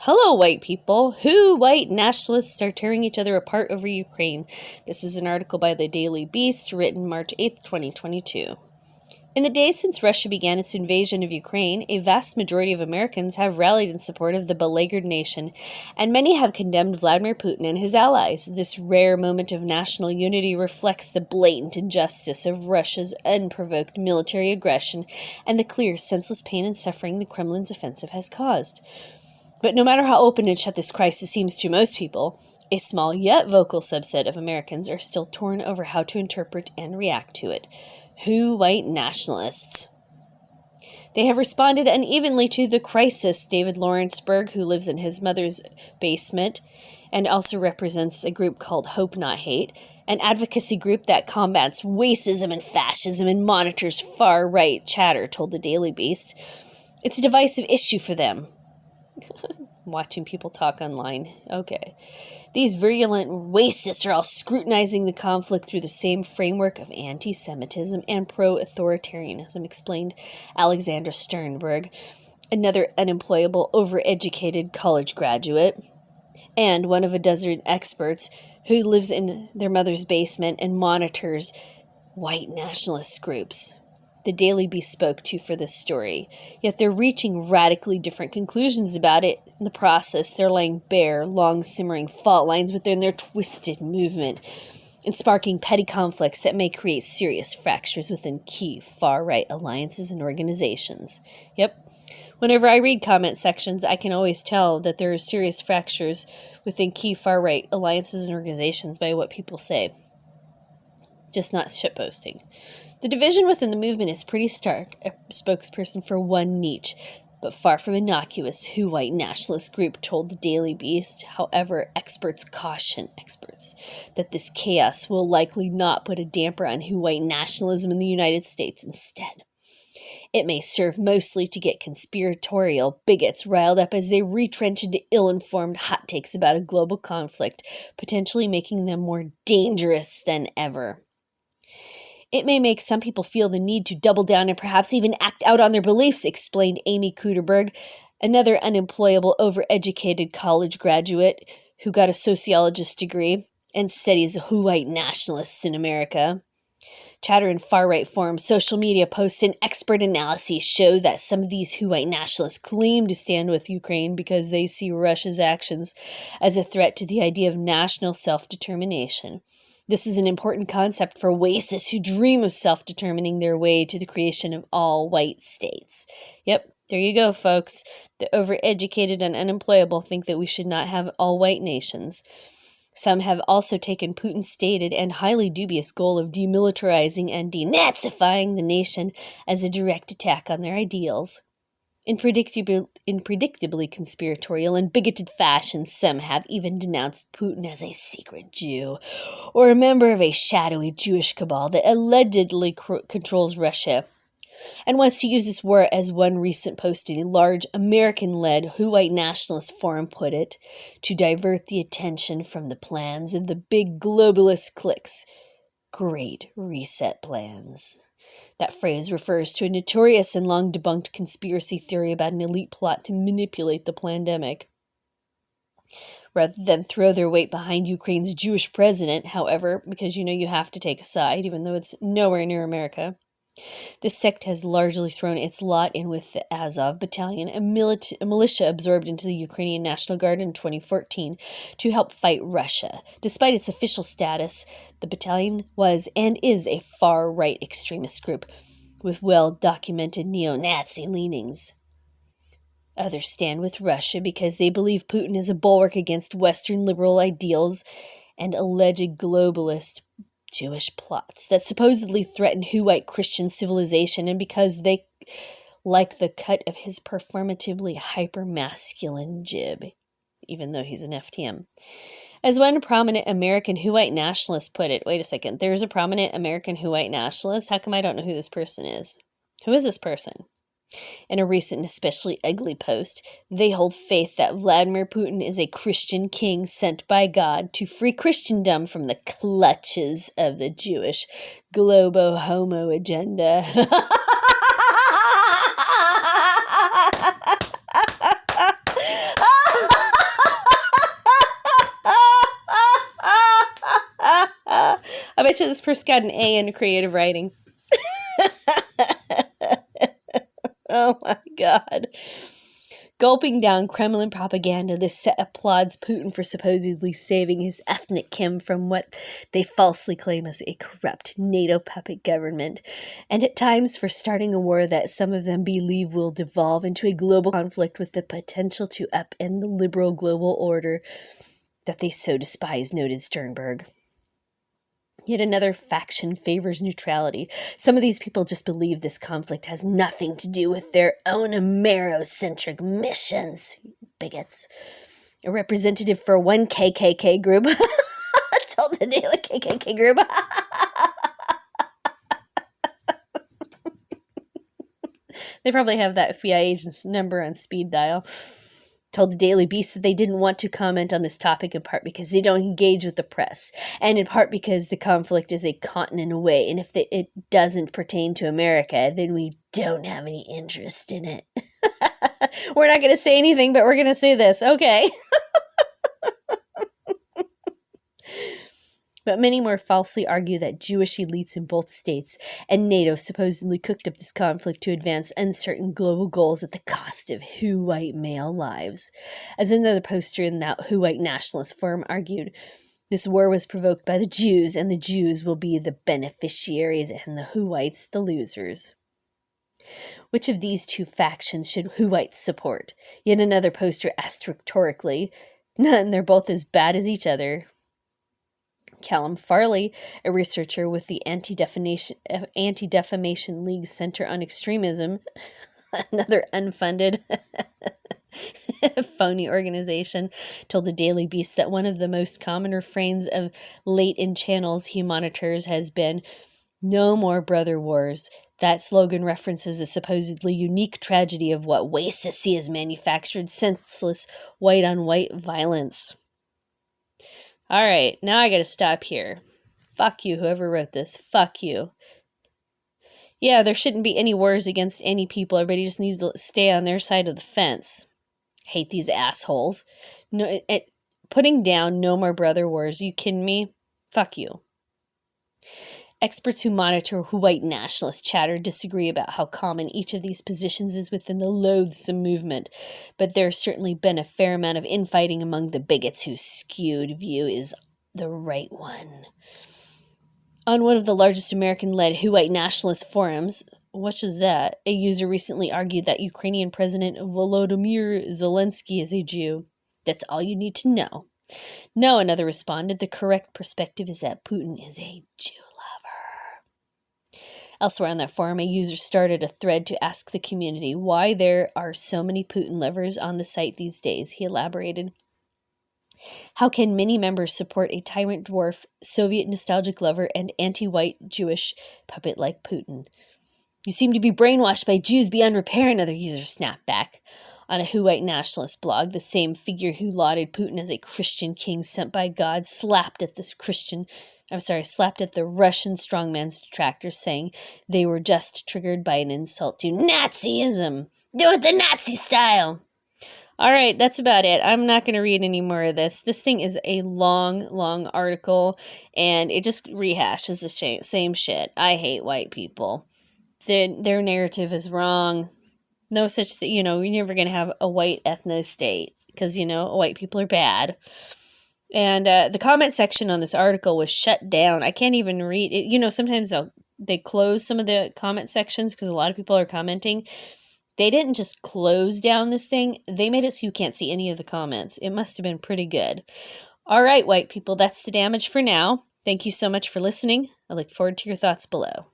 Hello, white people. White nationalists are tearing each other apart over Ukraine. This is an article by the Daily Beast, written March 8th, 2022. In the days since Russia began its invasion of Ukraine, a vast majority of Americans have rallied in support of the beleaguered nation, and many have condemned Vladimir Putin and his allies. This rare moment of national unity reflects the blatant injustice of Russia's unprovoked military aggression and the clear, senseless pain and suffering the Kremlin's offensive has caused. But no matter how open and shut this crisis seems to most people, a small yet vocal subset of Americans are still torn over how to interpret and react to it. Huwhyte nationalists. They have responded unevenly to the crisis. David Lawrenceburg, who lives in his mother's basement and also represents a group called Hope Not Hate, an advocacy group that combats racism and fascism and monitors far-right chatter, told the Daily Beast. It's a divisive issue for them. Watching people talk online. Okay. These virulent racists are all scrutinizing the conflict through the same framework of anti-Semitism and pro-authoritarianism, explained Alexandra Sternberg, another unemployable, overeducated college graduate, and one of a dozen experts who lives in their mother's basement and monitors white nationalist groups. The Daily Beast spoke to for this story, yet they're reaching radically different conclusions about it. In the process, they're laying bare, long-simmering fault lines within their twisted movement and sparking petty conflicts that may create serious fractures within key far-right alliances and organizations. Yep. Whenever I read comment sections, I can always tell that there are serious fractures within key far-right alliances and organizations by what people say. Just not shitposting. The division within the movement is pretty stark, a spokesperson for one niche, but far from innocuous, Huwhyte nationalist group told the Daily Beast. However, experts caution that this chaos will likely not put a damper on Huwhyte nationalism in the United States. Instead, it may serve mostly to get conspiratorial bigots riled up as they retrench into ill-informed hot takes about a global conflict, potentially making them more dangerous than ever. It may make some people feel the need to double down and perhaps even act out on their beliefs, explained Amy Kuderberg, another unemployable, overeducated college graduate who got a sociologist degree and studies Huwhyte nationalists in America. Chatter in far-right forums, social media posts, and expert analyses show that some of these Huwhyte nationalists claim to stand with Ukraine because they see Russia's actions as a threat to the idea of national self-determination. This is an important concept for racists who dream of self-determining their way to the creation of all white states. Yep, there you go, folks. The overeducated and unemployable think that we should not have all white nations. Some have also taken Putin's stated and highly dubious goal of demilitarizing and denazifying the nation as a direct attack on their ideals. In predictably conspiratorial and bigoted fashion, some have even denounced Putin as a secret Jew or a member of a shadowy Jewish cabal that allegedly controls Russia and wants to use this war, as one recent post in a large American-led Huwhyte nationalist forum put it, to divert the attention from the plans of the big globalist cliques. Great Reset plans. That phrase refers to a notorious and long-debunked conspiracy theory about an elite plot to manipulate the pandemic. Rather than throw their weight behind Ukraine's Jewish president, however, because you have to take a side, even though it's nowhere near America, this sect has largely thrown its lot in with the Azov Battalion, a militia absorbed into the Ukrainian National Guard in 2014 to help fight Russia. Despite its official status, the battalion was and is a far-right extremist group with well-documented neo-Nazi leanings. Others stand with Russia because they believe Putin is a bulwark against Western liberal ideals and alleged globalist Jewish plots that supposedly threaten Huwhyte Christian civilization, and because they like the cut of his performatively hyper-masculine jib, even though he's an FTM. As one prominent American Huwhyte nationalist put it, wait a second, there's a prominent American Huwhyte nationalist? How come I don't know who this person is? Who is this person? In a recent and especially ugly post, they hold faith that Vladimir Putin is a Christian king sent by God to free Christendom from the clutches of the Jewish globo-homo agenda. bet you this person got an A in creative writing. Oh my God. Gulping down Kremlin propaganda, this set applauds Putin for supposedly saving his ethnic kin from what they falsely claim is a corrupt NATO puppet government, and at times for starting a war that some of them believe will devolve into a global conflict with the potential to upend the liberal global order that they so despise, noted Sternberg. Yet another faction favors neutrality. Some of these people just believe this conflict has nothing to do with their own Amerocentric missions. Bigots. A representative for one KKK group told the Daily KKK group. They probably have that FBI agent's number on speed dial. Told the Daily Beast that they didn't want to comment on this topic in part because they don't engage with the press, and in part because the conflict is a continent away, and if it doesn't pertain to America, then we don't have any interest in it. We're not going to say anything, but we're going to say this. Okay. But many more falsely argue that Jewish elites in both states and NATO supposedly cooked up this conflict to advance uncertain global goals at the cost of Huwhyte male lives. As another poster in that Huwhyte Nationalist forum argued, this war was provoked by the Jews, and the Jews will be the beneficiaries and the Huwhytes the losers. Which of these two factions should Huwhyte support? Yet another poster asked rhetorically. None, they're both as bad as each other. Callum Farley, a researcher with the Anti-Defamation League Center on Extremism, another unfunded phony organization, told the Daily Beast that one of the most common refrains of late-in channels he monitors has been, "No more brother wars." That slogan references a supposedly unique tragedy of what Waysissy has manufactured, senseless white-on-white violence. All right, now I gotta stop here. Fuck you, whoever wrote this. Fuck you. Yeah, there shouldn't be any wars against any people. Everybody just needs to stay on their side of the fence. Hate these assholes. No, putting down no more brother wars. You kidding me? Fuck you. Experts who monitor Huwhyte nationalist chatter disagree about how common each of these positions is within the loathsome movement, but there's certainly been a fair amount of infighting among the bigots whose skewed view is the right one. On one of the largest American-led Huwhyte nationalist forums, what is that? A user recently argued that Ukrainian President Volodymyr Zelensky is a Jew. That's all you need to know. No, another responded, the correct perspective is that Putin is a Jew. Elsewhere on that forum, a user started a thread to ask the community why there are so many Putin lovers on the site these days. He elaborated, "How can many members support a tyrant dwarf, Soviet nostalgic lover, and anti-white Jewish puppet like Putin? You seem to be brainwashed by Jews beyond repair," another user snapped back. On a Huwhyte nationalist blog, the same figure who lauded Putin as a Christian king sent by God slapped at the Russian strongman's detractors, saying they were just triggered by an insult to Nazism. Do it the Nazi style. All right, that's about it. I'm not going to read any more of this. This thing is a long, long article, and it just rehashes the same shit. I hate white people. Their narrative is wrong. No such thing, you're never going to have a white ethno-state because, white people are bad. And the comment section on this article was shut down. I can't even read it. Sometimes they close some of the comment sections because a lot of people are commenting. They didn't just close down this thing. They made it so you can't see any of the comments. It must have been pretty good. All right, white people, that's the damage for now. Thank you so much for listening. I look forward to your thoughts below.